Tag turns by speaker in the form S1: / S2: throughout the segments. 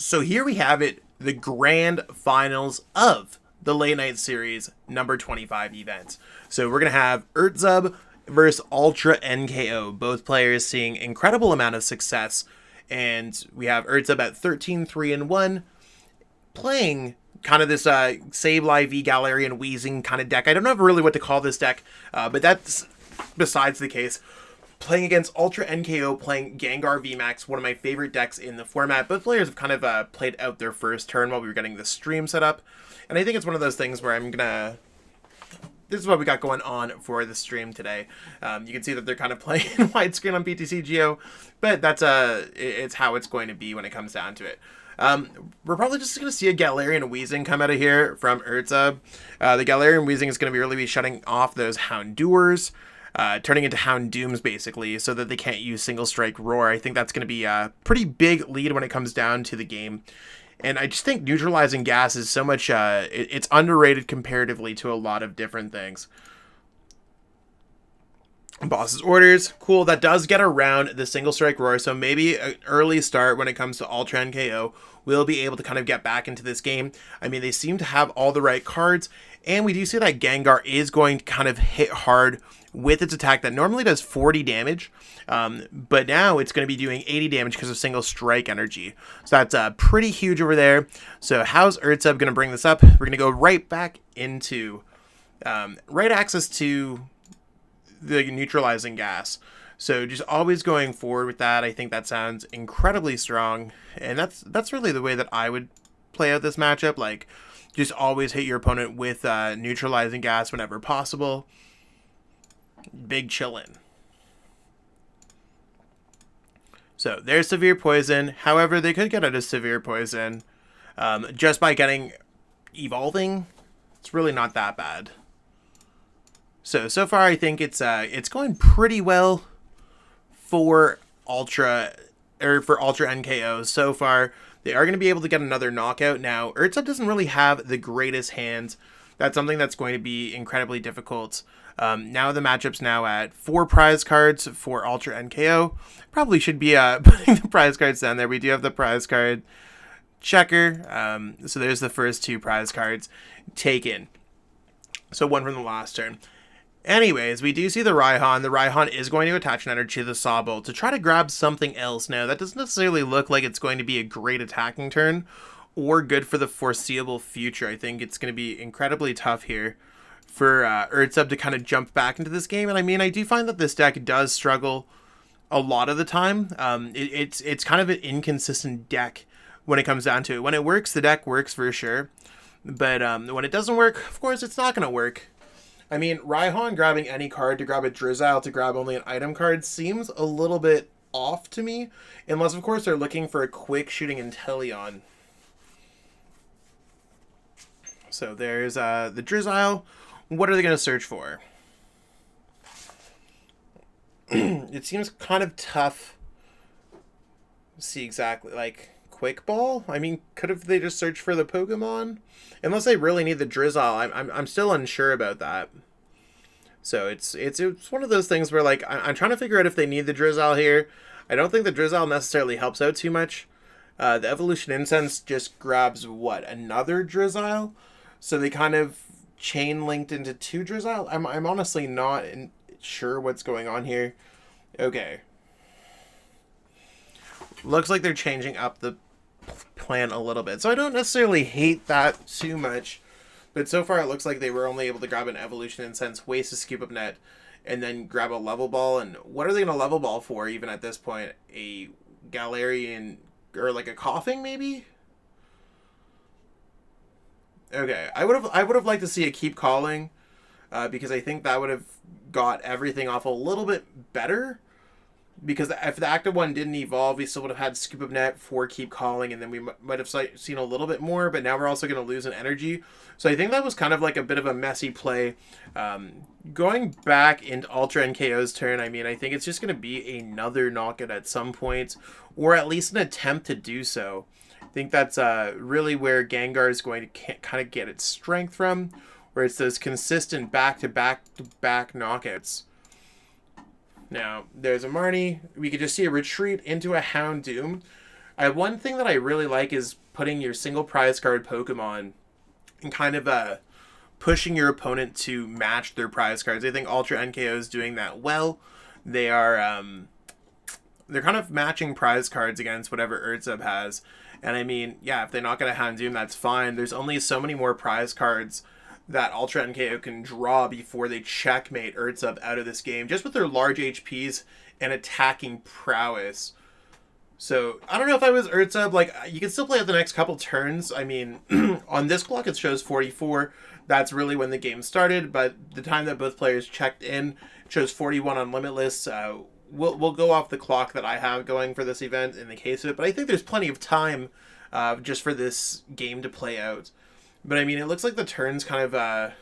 S1: So here we have it, the grand finals of the Late Night Series number 25 event. So we're going to have Urtzuub versus UltraNkos, both players seeing incredible amount of success. And we have Urtzuub at 13-3-1, playing kind of this Sableye V Galarian Weezing kind of deck. I don't know really what to call this deck, but that's besides the case. Playing against UltraNkos, playing Gengar VMAX, one of my favorite decks in the format. Both players have kind of played out their first turn while we were getting the stream set up. And I think it's one of those things where I'm going to... This is what we got going on for the stream today. You can see that they're kind of playing widescreen on PTC Geo, but that's it's how it's going to be when it comes down to it. We're probably just going to see a Galarian Weezing come out of here from Urtzuub. The Galarian Weezing is going to really be shutting off those Houndours, turning into Houndooms basically, so that they can't use Single Strike Roar. I think that's going to be a pretty big lead when it comes down to the game. And I just think neutralizing gas is so much, it's underrated comparatively to a lot of different things. Boss's Orders, cool, that does get around the Single Strike Roar, so maybe an early start when it comes to UltraNkos will be able to kind of get back into this game. I mean, they seem to have all the right cards, and we do see that Gengar is going to kind of hit hard with its attack that normally does 40 damage, but now it's going to be doing 80 damage because of Single Strike energy. So that's pretty huge over there. So how's Urtzuub going to bring this up? We're going to go right back into right access to the neutralizing gas. So just always going forward with that. I think that sounds incredibly strong, and that's really the way that I would play out this matchup. Like, just always hit your opponent with neutralizing gas whenever possible. Big chillin'. So there's Severe Poison. However, they could get out of Severe Poison just by getting Evolving. It's really not that bad. So far I think it's going pretty well for UltraNkos. So far, they are going to be able to get another knockout. Now, Urtzuub doesn't really have the greatest hands. That's something that's going to be incredibly difficult. Now the matchup's now at 4 prize cards for UltraNkos. Probably should be putting the prize cards down there. We do have the prize card checker. So there's the first 2 prize cards taken. So one from the last turn. Anyways, we do see the Raihan. The Raihan is going to attach an energy to the Sobble to try to grab something else. Now, that doesn't necessarily look like it's going to be a great attacking turn or good for the foreseeable future. I think it's going to be incredibly tough here for Urtzuub to kind of jump back into this game. And I mean, I do find that this deck does struggle a lot of the time. It's kind of an inconsistent deck when it comes down to it. When it works, the deck works for sure. But when it doesn't work, of course, it's not going to work. I mean, Raihan grabbing any card to grab a Drizzile to grab only an item card seems a little bit off to me. Unless, of course, they're looking for a quick shooting Inteleon. So there's the Drizzile. What are they going to search for? It seems kind of tough to see exactly, like, Quick Ball? I mean, could have they just searched for the Pokemon? Unless they really need the Drizzile, I'm still unsure about that. So it's one of those things where, like, I'm trying to figure out if they need the Drizzile here. I don't think the Drizzile necessarily helps out too much. The Evolution Incense just grabs, what, another Drizzile? So they kind of chain linked into 2 Drizzile? I'm honestly not sure what's going on here. Okay. Looks like they're changing up the plan a little bit. So I don't necessarily hate that too much. But so far it looks like they were only able to grab an Evolution Incense, waste a Scoop Up Net, and then grab a Level Ball. And what are they going to Level Ball for even at this point? A Galarian, or like a Koffing maybe? Okay, I would have liked to see a Keep Calling, because I think that would have got everything off a little bit better. Because if the active one didn't evolve, we still would have had Scoop Up Net for Keep Calling, and then we might have seen a little bit more, but now we're also going to lose an energy. So I think that was kind of like a bit of a messy play. Going back into UltraNkos' turn, I mean, I think it's just going to be another knockout at some point, or at least an attempt to do so. I think that's really where Gengar is going to kind of get its strength from, where it's those consistent back-to-back-to-back knockouts. Now, there's a Marnie. We could just see a retreat into a Houndoom. One thing that I really like is putting your single prize card Pokemon and kind of pushing your opponent to match their prize cards. I think UltraNkos is doing that well. They are they're kind of matching prize cards against whatever Urtzuub has. And I mean, yeah, if they knock out a Houndoom, that's fine. There's only so many more prize cards that UltraNko can draw before they checkmate Urtzuub out of this game, just with their large HPs and attacking prowess. So, I don't know if I was Urtzuub, like, you can still play out the next couple turns. I mean, on this clock it shows 44. That's really when the game started, but the time that both players checked in, it shows 41 on Limitless. We'll go off the clock that I have going for this event in the case of it, but I think there's plenty of time just for this game to play out. But I mean, it looks like the turn's kind of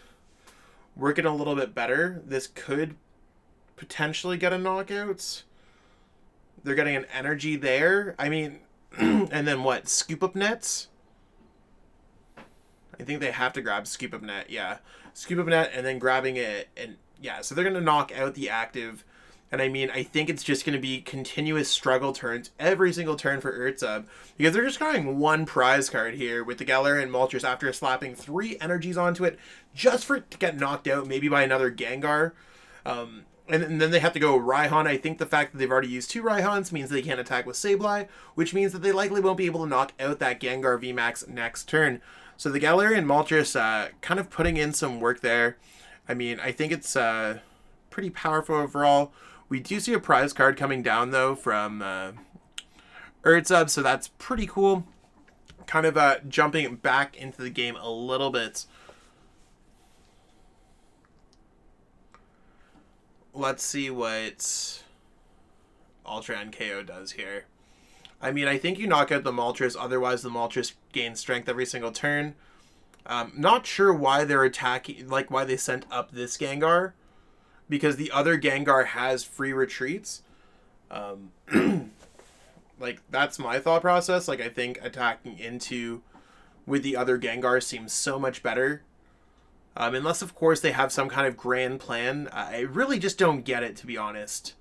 S1: working a little bit better. This could potentially get a knockout. They're getting an energy there. I mean, and then what? Scoop Up Net? I think they have to grab Scoop Up Net, yeah. Scoop Up Net and then grabbing it. And yeah, so they're going to knock out the active. And I mean, I think it's just going to be continuous struggle turns every single turn for Urtzuub, because they're just drawing one prize card here with the Galarian Moltres after slapping 3 energies onto it just for it to get knocked out, maybe by another Gengar. And then they have to go Raihan. I think the fact that they've already used 2 Raihans means they can't attack with Sableye, which means that they likely won't be able to knock out that Gengar VMAX next turn. So the Galarian Moltres kind of putting in some work there. I mean, I think it's pretty powerful overall. We do see a prize card coming down, though, from Urtzuub, so that's pretty cool. Kind of jumping back into the game a little bit. Let's see what UltraNko does here. I mean, I think you knock out the Moltres, otherwise the Moltres gains strength every single turn. Not sure why they're attacking, like why they sent up this Gengar, because the other Gengar has free retreats. Like, that's my thought process. Like, I think attacking into with the other Gengar seems so much better. Unless, of course, they have some kind of grand plan. I really just don't get it, to be honest.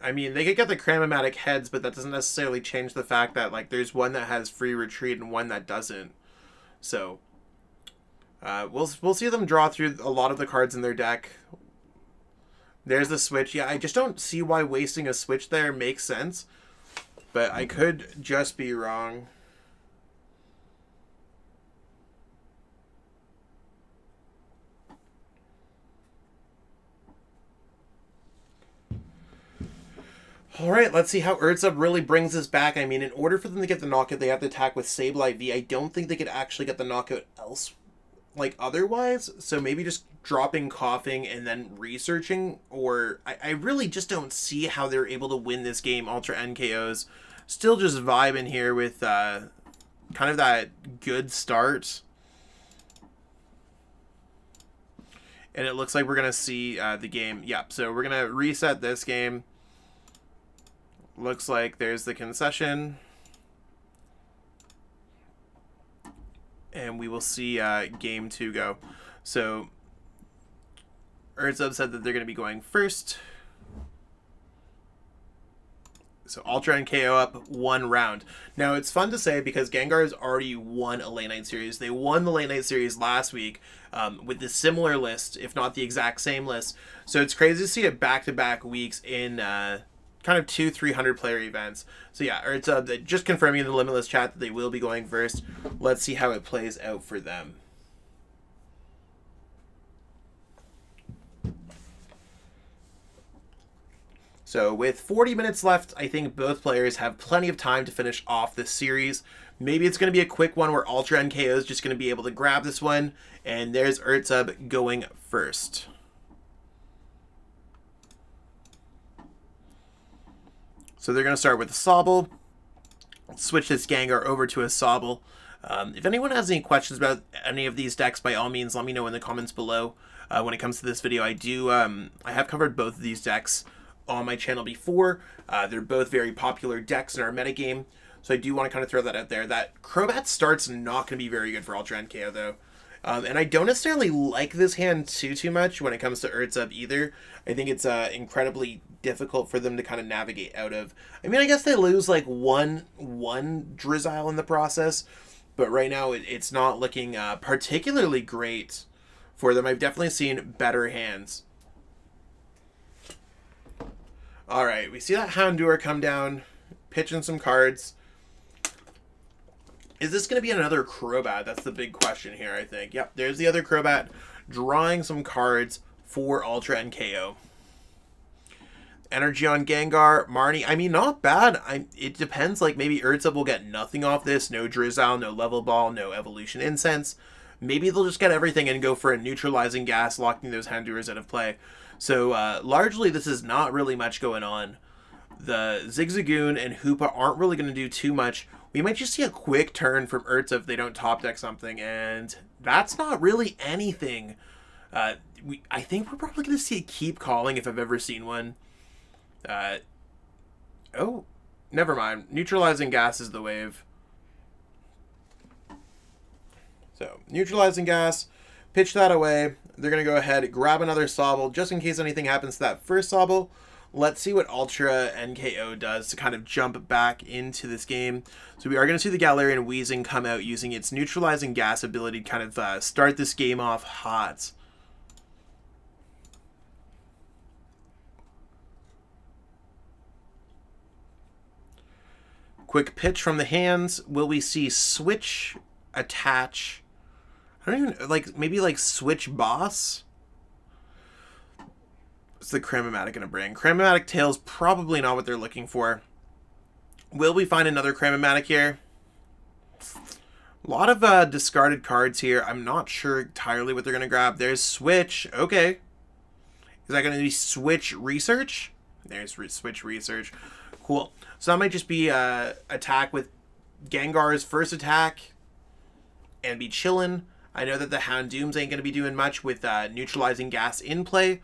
S1: I mean, they could get the Cramomatic heads, but that doesn't necessarily change the fact that, like, there's one that has free retreat and one that doesn't. So, we'll see them draw through a lot of the cards in their deck. There's the switch. Yeah, I just don't see why wasting a switch there makes sense. But I could just be wrong. Alright, let's see how Urtzuub really brings this back. I mean, in order for them to get the knockout, they have to attack with Sableye V. I don't think they could actually get the knockout otherwise. So maybe just dropping Koffing and then researching. Or I really just don't see how they're able to win this game. UltraNkos still just vibing here with kind of that good start. And it looks like we're going to see the game. Yep, so we're going to reset this game. Looks like there's the concession. And we will see game 2 go. So, Urtzuub said that they're going to be going first. So, UltraNko up 1 round. Now, it's fun to say because Gengar has already won a late night series. They won the late night series last week with a similar list, if not the exact same list. So, it's crazy to see it back-to-back weeks in kind of 200-300 player events. So yeah, Urtzuub just confirming in the Limitless chat that they will be going first. Let's see how it plays out for them. So with 40 minutes left, I think both players have plenty of time to finish off this series. Maybe it's going to be a quick one where UltraNko is just going to be able to grab this one. And there's Urtzuub going first. So they're going to start with a Sobble, switch this Gengar over to a Sobble. If anyone has any questions about any of these decks, by all means, let me know in the comments below. When it comes to this video, I have covered both of these decks on my channel before. They're both very popular decks in our metagame, so I do want to kind of throw that out there. That Crobat start's not going to be very good for UltraNko, though. And I don't necessarily like this hand too much when it comes to Urtzuub either. I think it's incredibly difficult for them to kind of navigate out of. I mean, I guess they lose like one Drizzile in the process, but right now it's not looking particularly great for them. I've definitely seen better hands. All right, we see that Houndour come down, pitching some cards. Is this going to be another Crobat? That's the big question here, I think. Yep, there's the other Crobat drawing some cards for UltraNkos. Energy on Gengar, Marnie. I mean, not bad. It depends. Like, maybe Urtzuub will get nothing off this. No Drizzile, no Level Ball, no Evolution Incense. Maybe they'll just get everything and go for a neutralizing gas, locking those Houndours out of play. So, largely, this is not really much going on. The Zigzagoon and Hoopa aren't really going to do too much. We might just see a quick turn from Urtzuub if they don't top deck something, and that's not really anything. I think we're probably going to see a Keep Calling if I've ever seen one. Oh, never mind. Neutralizing gas is the wave. So, neutralizing gas, pitch that away. They're going to go ahead, grab another Sobble, just in case anything happens to that first Sobble. Let's see what UltraNkos does to kind of jump back into this game. So we are going to see the Galarian Weezing come out using its neutralizing gas ability to kind of start this game off hot. Quick pitch from the hands. Will we see switch, attach? I don't even, like, maybe like switch boss? What's the Cramomatic going to bring? Cramomatic Tail's probably not what they're looking for. Will we find another Cramomatic here? A lot of discarded cards here. I'm not sure entirely what they're going to grab. There's Switch. Okay. Is that going to be Switch Research? There's Switch Research. Cool. So that might just be attack with Gengar's first attack and be chillin'. I know that the Houndooms ain't going to be doing much with neutralizing gas in play,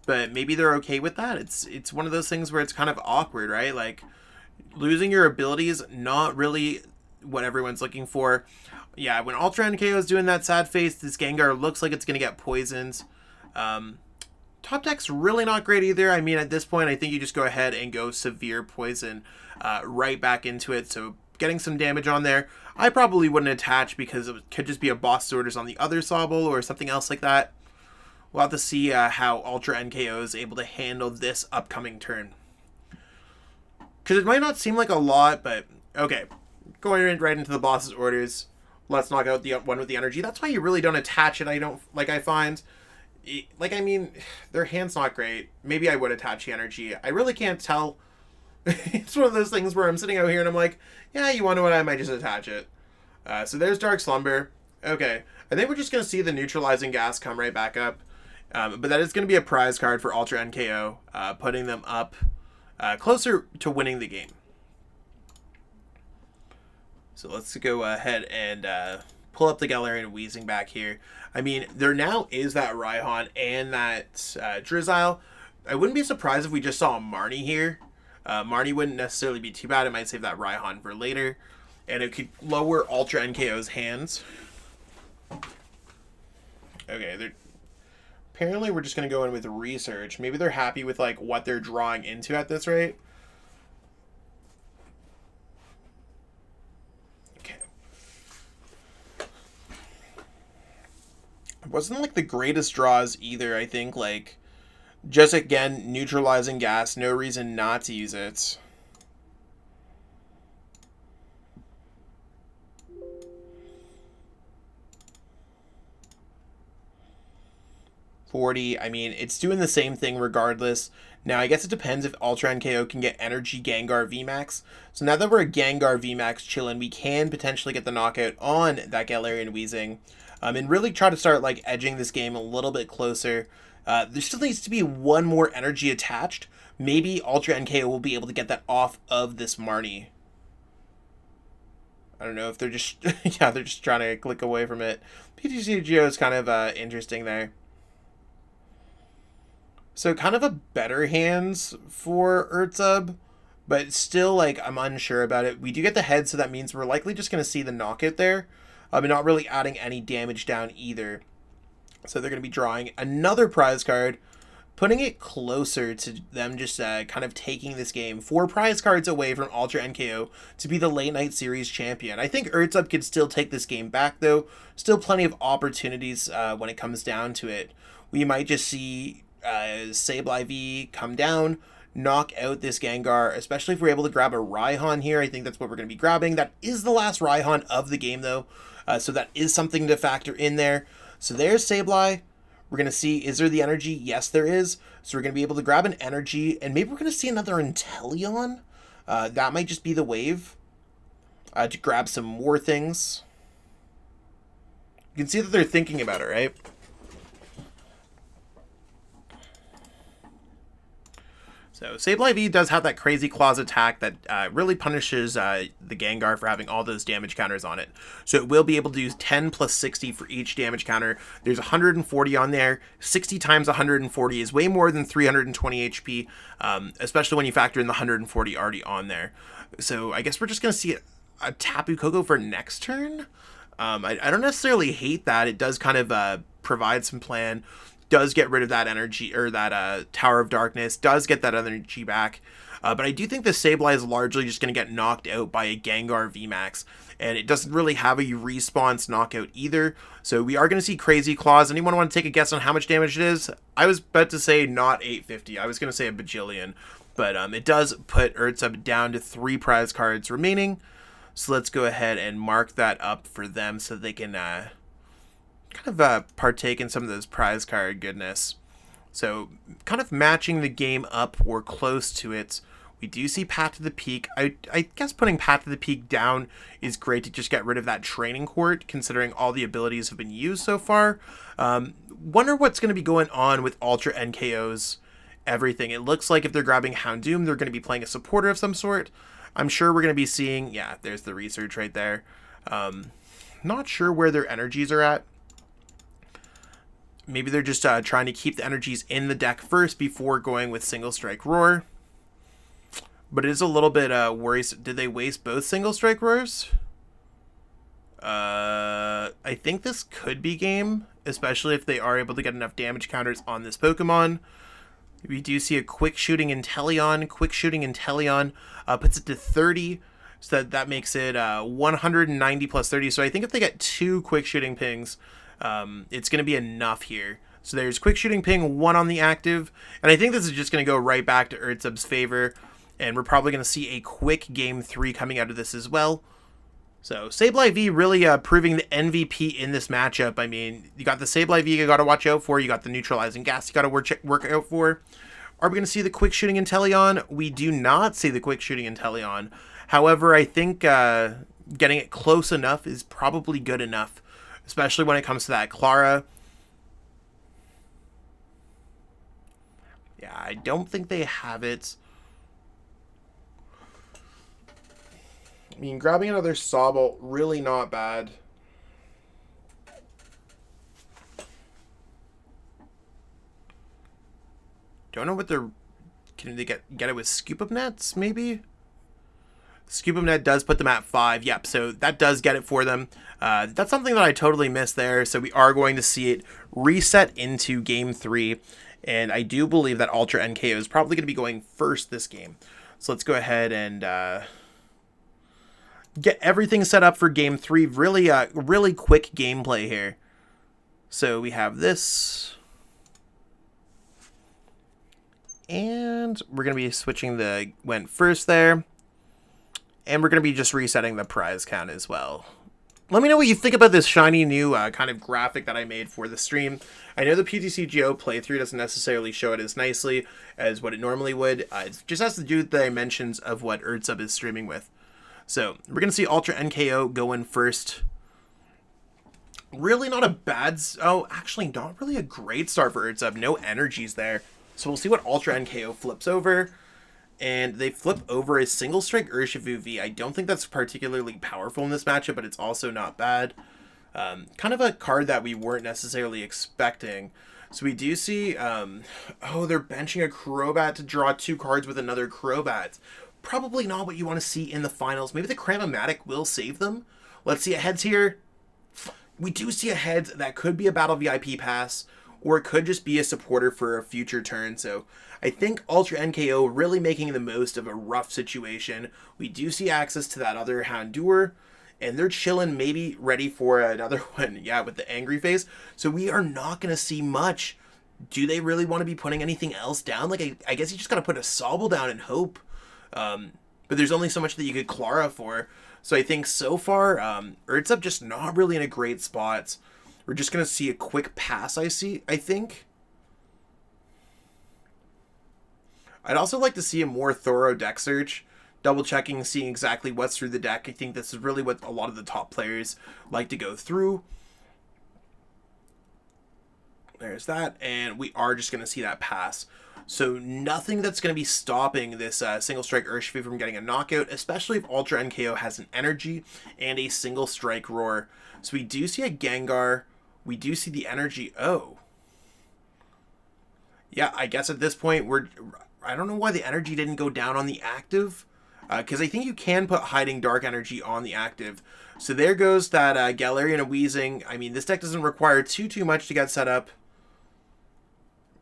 S1: but maybe they're okay with that. It's one of those things where it's kind of awkward, right? Like, losing your abilities, not really what everyone's looking for. Yeah, when UltraNkos is doing that sad face, this Gengar looks like it's going to get poisoned. Top deck's really not great either. I mean, at this point, I think you just go ahead and go severe poison right back into it. So getting some damage on there. I probably wouldn't attach because it could just be a boss orders on the other Sobble or something else like that. We'll have to see how UltraNkos is able to handle this upcoming turn. Because it might not seem like a lot, but okay. Going right into the boss's orders. Let's knock out the one with the energy. That's why you really don't attach it, I find. Like, I mean, their hand's not great. Maybe I would attach the energy. I really can't tell. It's one of those things where I'm sitting out here and I'm like, yeah, you want to what? I might just attach it. So there's Dark Slumber. Okay. I think we're just going to see the neutralizing gas come right back up. But that is going to be a prize card for UltraNkos, putting them up closer to winning the game. So let's go ahead and pull up the Galarian Weezing back here. I mean, there now is that Raihan and that Drizzile. I wouldn't be surprised if we just saw a Marnie here. Marnie wouldn't necessarily be too bad. It might save that Raihan for later. And it could lower UltraNkos' hands. Okay, apparently we're just going to go in with research. Maybe they're happy with like what they're drawing into at this rate. Okay. It wasn't like the greatest draws either, I think. Like, just again, neutralizing gas. No reason not to use it. I mean, it's doing the same thing regardless. Now, I guess it depends if UltraNkos can get Energy Gengar VMAX. So now that we're a Gengar VMAX chillin', we can potentially get the knockout on that Galarian Weezing. And really try to start, like, edging this game a little bit closer. There still needs to be one more energy attached. Maybe UltraNkos will be able to get that off of this Marnie. I don't know if they're just... yeah, they're just trying to click away from it. PTCGO is kind of interesting there. So kind of a better hands for Urtzuub, but still, like, I'm unsure about it. We do get the head, so that means we're likely just going to see the knockout there. And not really adding any damage down either. So they're going to be drawing another prize card. putting it closer to them just kind of taking this game 4 prize cards away from UltraNkos to be the late night series champion. I think Urtzuub could still take this game back, though. Still plenty of opportunities when it comes down to it. We might just see Sableye V come down, knock out this Gengar, especially if we're able to grab a Raihan here. I think that's what we're going to be grabbing. That is the last Raihan of the game, though, so that is something to factor in there. So there's Sableye. We're going to see, is there the energy? Yes, there is. So we're going to be able to grab an energy, and maybe we're going to see another Inteleon. That might just be the wave to grab some more things. You can see that they're thinking about it, right? So Sableye V does have that crazy claws attack that really punishes the Gengar for having all those damage counters on it. So it will be able to do 10 plus 60 for each damage counter. There's 140 on there. 60 times 140 is way more than 320 HP, especially when you factor in the 140 already on there. So I guess we're just going to see a Tapu Koko for next turn. I don't necessarily hate that. It does kind of provide some plan. Does get rid of that energy, or that Tower of Darkness, does get that energy back. But I do think the Sableye is largely just going to get knocked out by a Gengar VMAX, and it doesn't really have a response knockout either. So we are going to see Crazy Claws. Anyone want to take a guess on how much damage it is? I was about to say not 850. I was going to say a bajillion. But it does put Urtzuub down to 3 prize cards remaining. So let's go ahead and mark that up for them so they can kind of partake in some of those prize card goodness. So kind of matching the game up or close to it. We do see Path to the Peak. I guess putting Path to the Peak down is great to just get rid of that Training Court, considering all the abilities have been used so far. Wonder what's going to be going on with UltraNkos everything. It looks like if they're grabbing Houndoom, they're going to be playing a supporter of some sort. I'm sure we're going to be seeing, yeah, there's the research right there. Not sure where their energies are at. Maybe they're just trying to keep the energies in the deck first before going with Single Strike Roar. But it is a little bit worrisome. Did they waste both Single Strike Roars? I think this could be game, especially if they are able to get enough damage counters on this Pokemon. We do see a Quick Shooting Inteleon. Quick Shooting Inteleon puts it to 30. So that makes it 190 plus 30. So I think if they get 2 Quick Shooting Pings, it's going to be enough here. So there's Quick Shooting Ping, 1 on the active. And I think this is just going to go right back to Urtzuub's favor. And we're probably going to see a quick Game 3 coming out of this as well. So Sableye V really proving the MVP in this matchup. I mean, you got the Sableye V you got to watch out for. You got the Neutralizing Gas you got to work out for. Are we going to see the Quick Shooting Inteleon? We do not see the Quick Shooting Inteleon. However, I think getting it close enough is probably good enough, especially when it comes to that Klara. Yeah, I don't think they have it. I mean, grabbing another Sobble, really not bad. Don't know what they're... Can they get it with Scoop Up Nets, maybe? Scoop Up Net does put them at 5. Yep, so that does get it for them. That's something that I totally missed there. So we are going to see it reset into Game 3. And I do believe that UltraNkos is probably going to be going first this game. So let's go ahead and... get everything set up for Game 3. Really quick gameplay here. So we have this. And we're going to be switching the went first there. And we're going to be just resetting the prize count as well. Let me know what you think about this shiny new kind of graphic that I made for the stream. I know the PTCGO playthrough doesn't necessarily show it as nicely as what it normally would. It just has to do with the dimensions of what Urtzuub is streaming with. So we're going to see UltraNkos go in first. Really not a bad... Oh, actually not really a great start for Urtzuub. No energies there. So we'll see what UltraNkos flips over. And they flip over a Single Strike Urshifu V. I don't think that's particularly powerful in this matchup, but it's also not bad. Kind of a card that we weren't necessarily expecting. So we do see... oh, they're benching a Crobat to draw 2 cards with another Crobat. Probably not what you want to see in the finals. Maybe the Cram-O-Matic will save them. Let's see a heads here. We do see a heads. That could be a Battle VIP pass. or it could just be a supporter for a future turn. So I think UltraNkos really making the most of a rough situation. We do see access to that other Houndour, and they're chilling, maybe ready for another one, yeah, with the angry face. So we are not going to see much. Do they really want to be putting anything else down? Like, I guess you just got to put a Sobble down and hope. But there's only so much that you could Klara for. So I think so far, Urtzuub just not really in a great spot. We're just going to see a quick pass, I think. I'd also like to see a more thorough deck search. Double checking, seeing exactly what's through the deck. I think this is really what a lot of the top players like to go through. There's that, and we are just going to see that pass. So nothing that's going to be stopping this single strike Urshifu from getting a knockout, especially if UltraNkos has an energy and a single strike roar. So we do see a Gengar. We do see the energy. Oh. Yeah, I guess at this point, I don't know why the energy didn't go down on the active. Because I think you can put Hiding Dark Energy on the active. So there goes that Galarian Weezing. I mean, this deck doesn't require too much to get set up.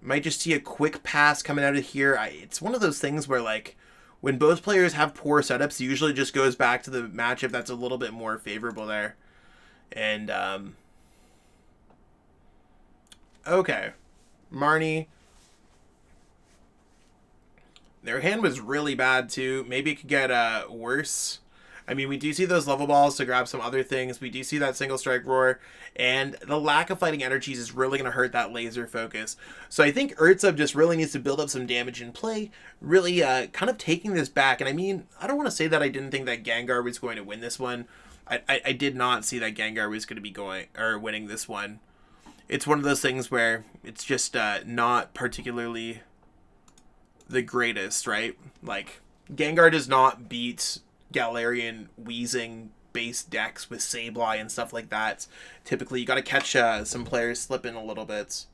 S1: Might just see a quick pass coming out of here. It's one of those things where, like, when both players have poor setups, it usually just goes back to the matchup that's a little bit more favorable there. And, okay. Marnie. Their hand was really bad, too. Maybe it could get worse. I mean, we do see those level balls to grab some other things. We do see that single strike roar. And the lack of fighting energies is really going to hurt that laser focus. So I think Urtzuub just really needs to build up some damage in play. Really kind of taking this back. And I mean, I don't want to say that I didn't think that Gengar was going to win this one. I did not see that Gengar was going to be winning this one. It's one of those things where it's just not particularly the greatest, right? Like, Gengar does not beat Galarian Weezing base decks with Sableye and stuff like that. Typically, you got to catch some players slipping a little bit.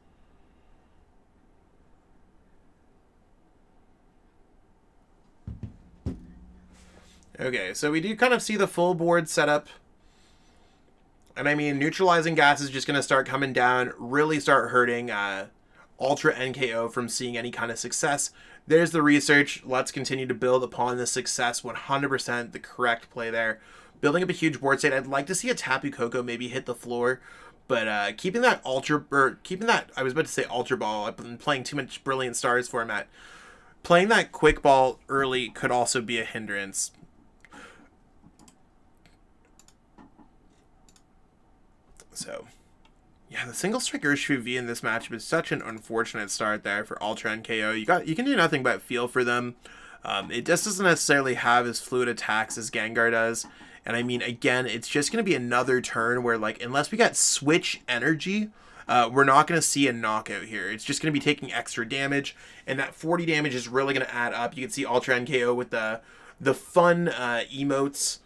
S1: Okay, so we do kind of see the full board setup. And I mean, neutralizing gas is just going to start coming down, really start hurting UltraNkos from seeing any kind of success. There's the research. Let's continue to build upon the success. 100% the correct play there. Building up a huge board state. I'd like to see a Tapu Koko maybe hit the floor. But keeping that I was about to say Ultra Ball. I've been playing too much Brilliant Stars format. Playing that Quick Ball early could also be a hindrance. So, yeah, the single strike Urshifu V in this matchup is such an unfortunate start there for UltraNkos. You can do nothing but feel for them. It just doesn't necessarily have as fluid attacks as Gengar does. And I mean, again, it's just going to be another turn where, like, unless we got switch energy, we're not going to see a knockout here. It's just going to be taking extra damage, and that 40 damage is really going to add up. You can see UltraNkos with the fun emotes.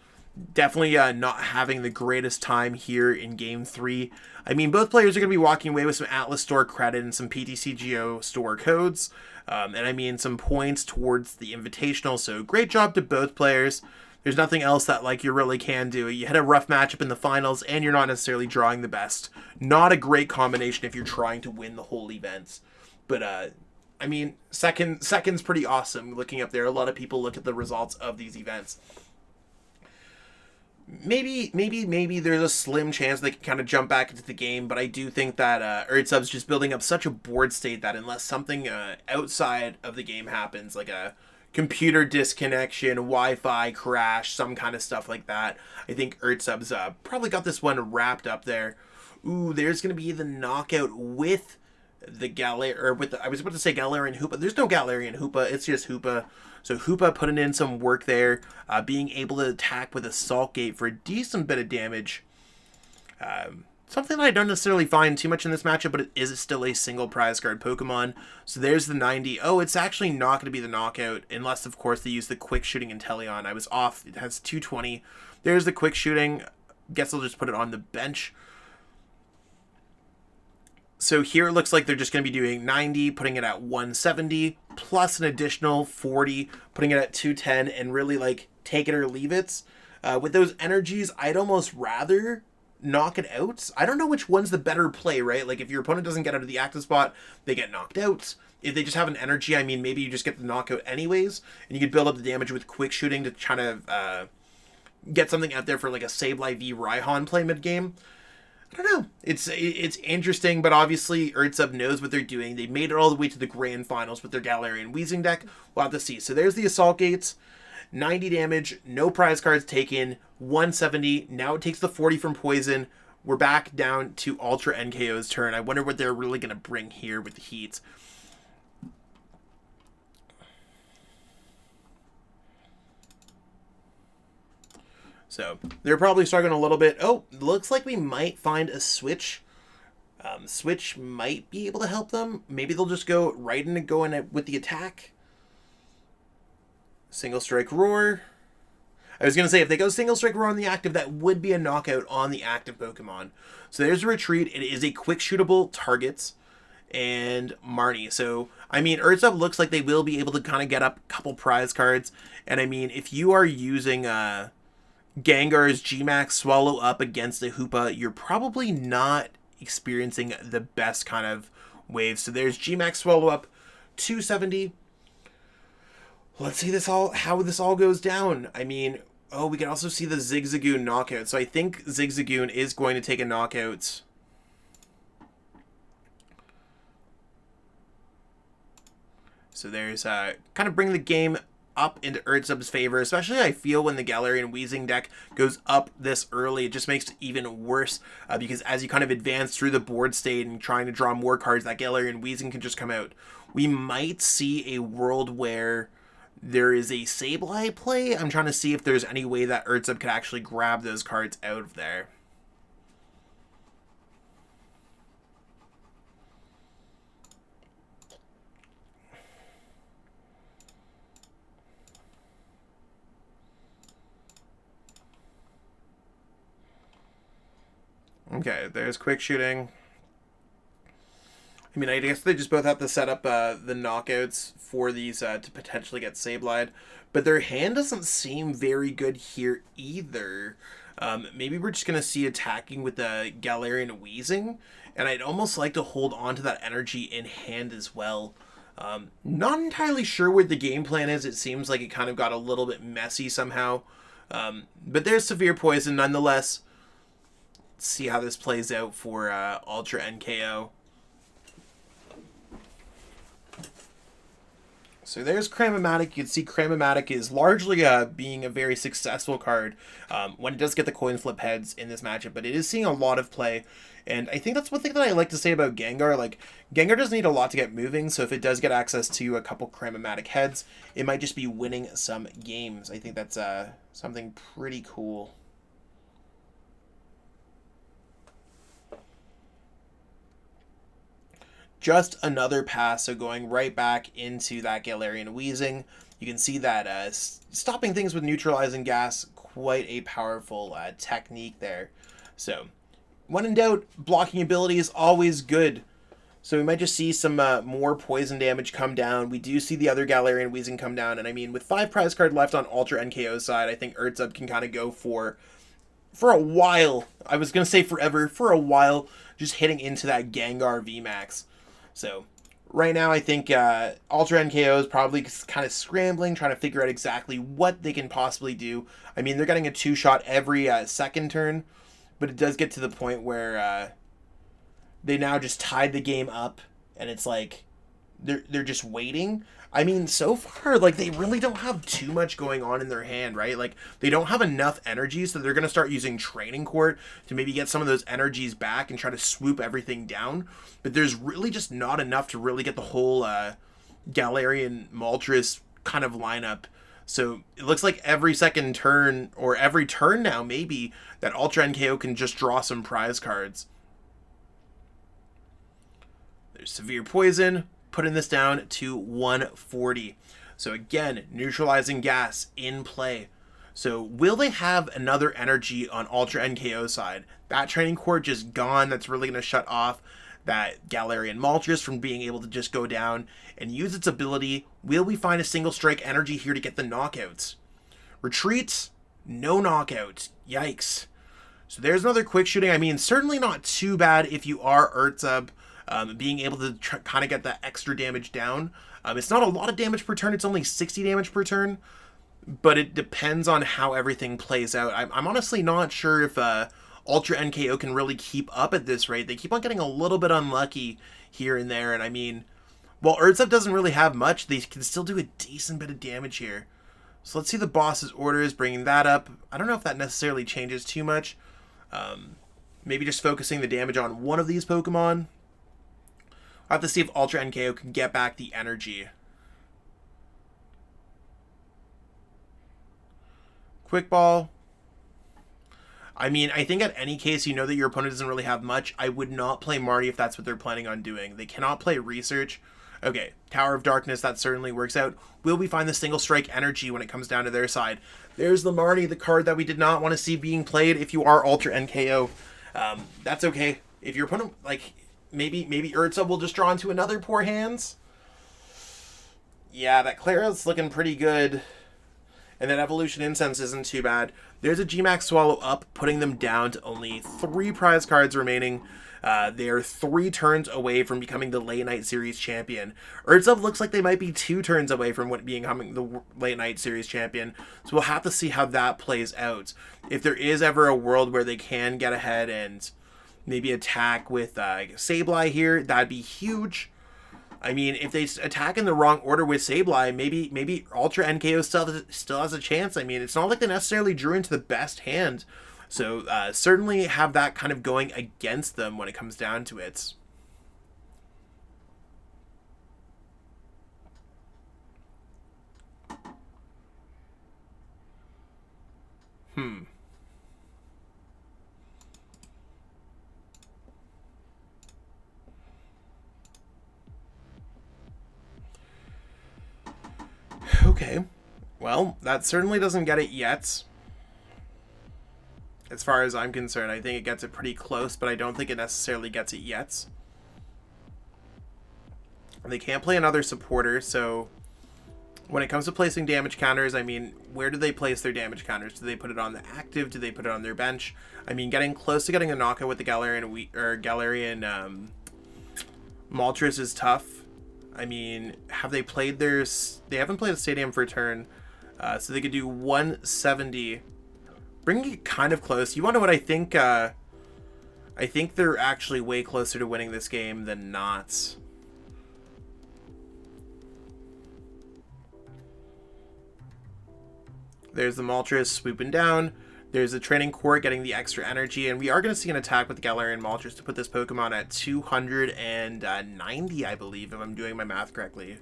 S1: Definitely not having the greatest time here in Game 3. I mean, both players are going to be walking away with some Atlas Store credit and some PTCGO store codes. And I mean, some points towards the Invitational. So great job to both players. There's nothing else that, like, you really can do. You had a rough matchup in the finals, and you're not necessarily drawing the best. Not a great combination if you're trying to win the whole event. But, I mean, second's pretty awesome looking up there. A lot of people look at the results of these events. Maybe there's a slim chance they can kind of jump back into the game, but I do think that Urtzuub's just building up such a board state that unless something outside of the game happens, like a computer disconnection, Wi-Fi crash, some kind of stuff like that, I think Urtzuub's probably got this one wrapped up there. Ooh, there's going to be the knockout with the I was about to say Galarian Hoopa. There's no Galarian Hoopa, it's just Hoopa. So Hoopa putting in some work there, being able to attack with a Salt Gate for a decent bit of damage. Something that I don't necessarily find too much in this matchup, but it is still a single prize card Pokemon. So there's the 90. Oh, it's actually not going to be the knockout, unless, of course, they use the quick shooting Inteleon. I was off. It has 220. There's the quick shooting. Guess I'll just put it on the bench. So here it looks like they're just going to be doing 90, putting it at 170, plus an additional 40, putting it at 210, and really, like, take it or leave it. With those energies, I'd almost rather knock it out. I don't know which one's the better play, right? Like, if your opponent doesn't get out of the active spot, they get knocked out. If they just have an energy, I mean, maybe you just get the knockout anyways, and you could build up the damage with quick shooting to try to get something out there for like a Sableye V Raihan play mid-game. I don't know. It's interesting, but obviously Urtzuub knows what they're doing. They made it all the way to the grand finals with their Galarian Weezing deck. We'll have to see. So there's the Assault Gates. 90 damage, no prize cards taken, 170. Now it takes the 40 from Poison. We're back down to UltraNkos' turn. I wonder what they're really going to bring here with the Heat. So they're probably struggling a little bit. Oh, looks like we might find a switch. Switch might be able to help them. Maybe they'll just go right in and go in with the attack. Single Strike Roar. I was going to say, if they go Single Strike Roar on the active, that would be a knockout on the active Pokemon. So there's a retreat. It is a quick shootable targets and Marnie. So, I mean, Urtzuub looks like they will be able to kind of get up a couple prize cards. And I mean, if you are using Gengar's GMAX Swallow Up against the Hoopa, you're probably not experiencing the best kind of waves. So there's GMAX Swallow Up, 270. Let's see how this all goes down. I mean, oh, we can also see the Zigzagoon knockout. So I think Zigzagoon is going to take a knockout. So there's kind of bring the game up into Urtzuub's favor, especially I feel when the Galarian Weezing deck goes up this early. It just makes it even worse because as you kind of advance through the board state and trying to draw more cards, that Galarian Weezing can just come out. We might see a world where there is a Sableye play. I'm trying to see if there's any way that Urtzuub could actually grab those cards out of there. Okay, there's quick shooting. I mean, I guess they just both have to set up the knockouts for these to potentially get Sableye, but their hand doesn't seem very good here either. Maybe we're just going to see attacking with the Galarian Weezing, and I'd almost like to hold on to that energy in hand as well. Not entirely sure what the game plan is. It seems like it kind of got a little bit messy somehow, but there's Severe Poison nonetheless. Let's see how this plays out for UltraNkos. So there's Cram-O-Matic. You can see Cram-O-Matic is largely being a very successful card when it does get the coin flip heads in this matchup, but it is seeing a lot of play. And I think that's one thing that I like to say about Gengar. Like, Gengar doesn't need a lot to get moving, so if it does get access to a couple Cram-O-Matic heads, it might just be winning some games. I think that's something pretty cool. Just another pass, so going right back into that Galarian Weezing. You can see that stopping things with neutralizing gas, quite a powerful technique there. So, when in doubt, blocking ability is always good. So we might just see some more poison damage come down. We do see the other Galarian Weezing come down, and I mean, with 5 prize card left on UltraNkos' side, I think Urtzuub can kind of go for a while. I was going to say forever, for a while, just hitting into that Gengar VMAX. So, right now, I think UltraNkos is probably kind of scrambling, trying to figure out exactly what they can possibly do. I mean, they're getting a 2-shot every second turn, but it does get to the point where they now just tied the game up, and it's like they're just waiting. I mean, so far, like, they really don't have too much going on in their hand, right? Like, they don't have enough energy, so they're going to start using Training Court to maybe get some of those energies back and try to swoop everything down. But there's really just not enough to really get the whole Galarian Moltres kind of lineup. So it looks like every second turn, or every turn now, maybe, that UltraNkos can just draw some prize cards. There's Severe Poison, putting this down to 140. So again, neutralizing gas in play. So will they have another energy on UltraNkos' side? That Training Court just gone. That's really going to shut off that Galarian Moltres from being able to just go down and use its ability. Will we find a single strike energy here to get the knockouts? Retreats, no knockouts. Yikes. So there's another quick shooting. I mean, certainly not too bad if you are Urtzuub, being able to kind of get that extra damage down. It's not a lot of damage per turn. It's only 60 damage per turn. But it depends on how everything plays out. I'm honestly not sure if UltraNkos can really keep up at this rate. They keep on getting a little bit unlucky here and there. And I mean, while Urtzuub doesn't really have much, they can still do a decent bit of damage here. So let's see the boss's orders, bringing that up. I don't know if that necessarily changes too much. Maybe just focusing the damage on one of these Pokemon. I'll have to see if UltraNkos can get back the energy. Quick Ball. I mean, I think at any case, you know that your opponent doesn't really have much. I would not play Marnie if that's what they're planning on doing. They cannot play Research. Okay, Tower of Darkness, that certainly works out. Will we find the Single Strike energy when it comes down to their side? There's the Marnie, the card that we did not want to see being played if you are UltraNkos. That's okay. If your opponent, like, maybe Urtzuub will just draw into another Poor Hands. Yeah, that Klara's looking pretty good. And then Evolution Incense isn't too bad. There's a Gmax Swallow Up, putting them down to only 3 prize cards remaining. They are 3 turns away from becoming the Late Night Series champion. Urtzuub looks like they might be 2 turns away from becoming the Late Night Series champion. So we'll have to see how that plays out. If there is ever a world where they can get ahead and maybe attack with Sableye here, that'd be huge. I mean, if they attack in the wrong order with Sableye, maybe UltraNkos still has a chance. I mean, it's not like they necessarily drew into the best hand. So certainly have that kind of going against them when it comes down to it. Okay. Well, that certainly doesn't get it yet. As far as I'm concerned, I think it gets it pretty close, but I don't think it necessarily gets it yet. They can't play another supporter, so when it comes to placing damage counters, I mean, where do they place their damage counters? Do they put it on the active? Do they put it on their bench? I mean, getting close to getting a knockout with the Galarian Moltres is tough. I mean, have they played their... They haven't played a stadium for a turn, so they could do 170. Bringing it kind of close. You want to know what I think? I think they're actually way closer to winning this game than not. There's the Moltres swooping down. There's the Training Court getting the extra energy, and we are going to see an attack with the Galarian Moltres to put this Pokemon at 290, I believe, if I'm doing my math correctly.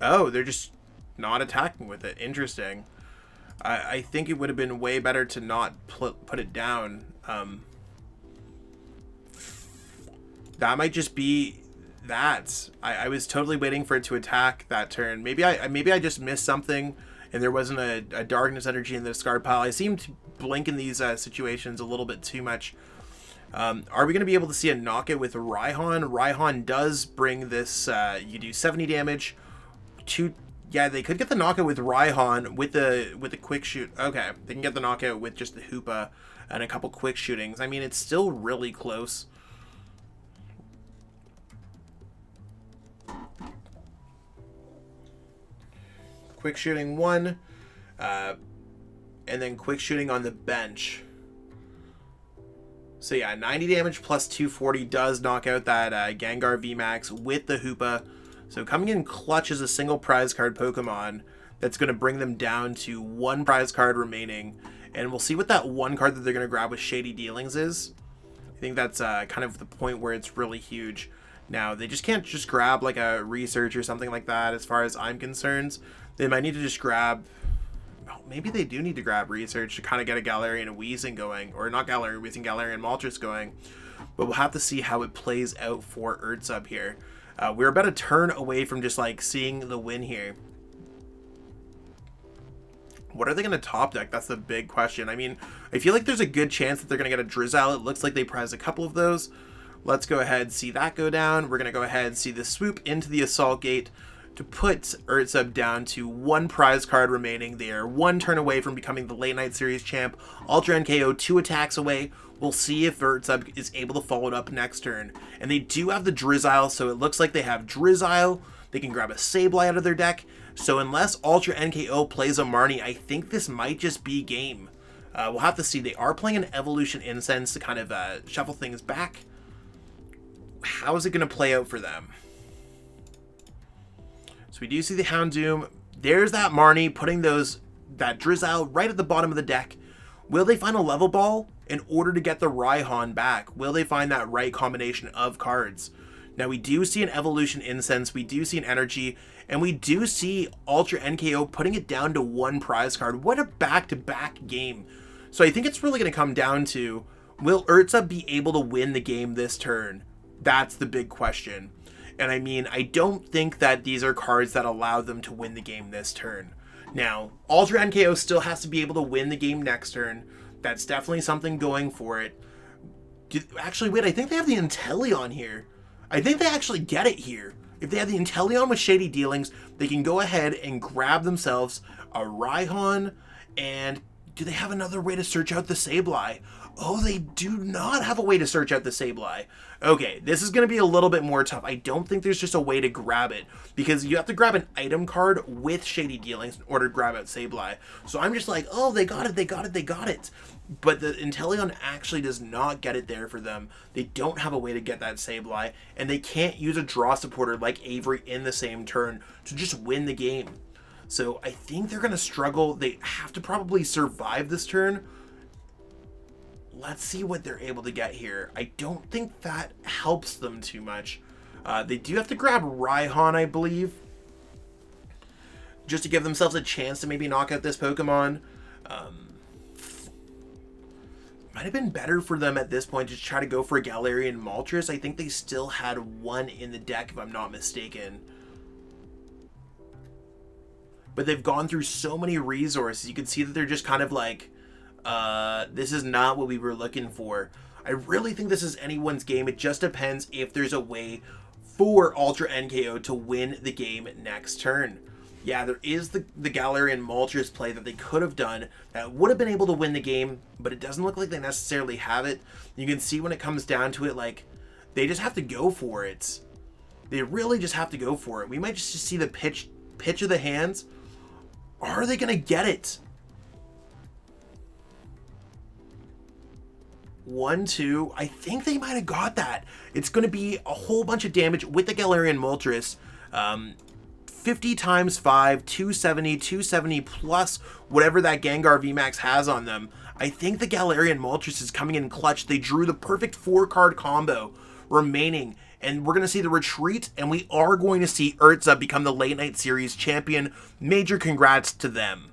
S1: Oh, they're just not attacking with it. Interesting. I think it would have been way better to not put it down. That might just be that. I was totally waiting for it to attack that turn. Maybe I just missed something and there wasn't a darkness energy in the discard pile. I seem to blink in these situations a little bit too much. Are we going to be able to see a knockout with Raihan? Raihan does bring this, you do 70 damage. Yeah, they could get the knockout with Raihan with the quick shoot. Okay, they can get the knockout with just the Hoopa and a couple quick shootings. I mean, it's still really close. Quick shooting 1, and then quick shooting on the bench. So yeah, 90 damage plus 240 does knock out that Gengar VMAX with the Hoopa. So coming in clutch is a single prize card Pokemon that's going to bring them down to 1 prize card remaining. And we'll see what that 1 card that they're going to grab with Shady Dealings is. I think that's kind of the point where it's really huge. Now, they just can't just grab like a Research or something like that as far as I'm concerned. They might need to just grab... Well, maybe they do need to grab Research to kind of get a Galarian Weezing going. Or not Galarian Weezing, Galarian Moltres going. But we'll have to see how it plays out for Urtzuub here. We're about a turn away from just like seeing the win here. What are they going to top deck? That's the big question. I mean, I feel like there's a good chance that they're going to get a Drizzile. It looks like they prize a couple of those. Let's go ahead and see that go down. We're going to go ahead and see the swoop into the Assault Gate to put Urtzuub down to 1 prize card remaining. They are 1 turn away from becoming the Late Night Series champ. UltraNkos 2 attacks away. We'll see if Urtzuub is able to follow it up next turn. And they do have the Drizzile, so it looks like they have Drizzile. They can grab a Sableye out of their deck. So unless UltraNkos plays a Marnie, I think this might just be game. We'll have to see. They are playing an Evolution Incense to kind of shuffle things back. How is it going to play out for them? So we do see the Houndoom. There's that Marnie putting that Drizzile right at the bottom of the deck. Will they find a Level Ball in order to get the Raihan back? Will they find that right combination of cards? Now we do see an Evolution Incense, we do see an Energy, and we do see UltraNkos putting it down to 1 prize card. What a back-to-back game. So I think it's really going to come down to, will Urtzuub be able to win the game this turn? That's the big question. And I mean, I don't think that these are cards that allow them to win the game this turn. Now, UltraNkos still has to be able to win the game next turn. That's definitely something going for it. Actually, wait, I think they have the Inteleon here. I think they actually get it here. If they have the Inteleon with Shady Dealings, they can go ahead and grab themselves a Raihan. And do they have another way to search out the Sableye? Oh, they do not have a way to search out the Sableye. Okay, this is going to be a little bit more tough. I don't think there's just a way to grab it, because you have to grab an item card with Shady Dealings in order to grab out Sableye. So I'm just like, oh, they got it, they got it, they got it. But the Inteleon actually does not get it there for them. They don't have a way to get that Sableye, and they can't use a draw supporter like Avery in the same turn to just win the game. So I think they're going to struggle. They have to probably survive this turn. Let's see what they're able to get here. I don't think that helps them too much. They do have to grab Raihan, I believe, just to give themselves a chance to maybe knock out this Pokemon. Might have been better for them at this point to try to go for a Galarian Moltres. I think they still had 1 in the deck, if I'm not mistaken. But they've gone through so many resources. You can see that they're just kind of like, this is not what we were looking for. I really think this is anyone's game. It just depends if there's a way for UltraNkos to win the game next turn. Yeah, there is the Galarian Moltres play that they could have done that would have been able to win the game, but it doesn't look like they necessarily have it. You can see when it comes down to it, like, they just have to go for it. They really just have to go for it. We might just see the pitch of the hands. Are they going to get it? 1, 2. I think they might have got that. It's going to be a whole bunch of damage with the Galarian Moltres. 50 times 5, 270, 270 plus whatever that Gengar VMAX has on them. I think the Galarian Moltres is coming in clutch. They drew the perfect 4-card combo remaining, and we're going to see the retreat, and we are going to see Urtzuub become the Late Night Series champion. Major congrats to them.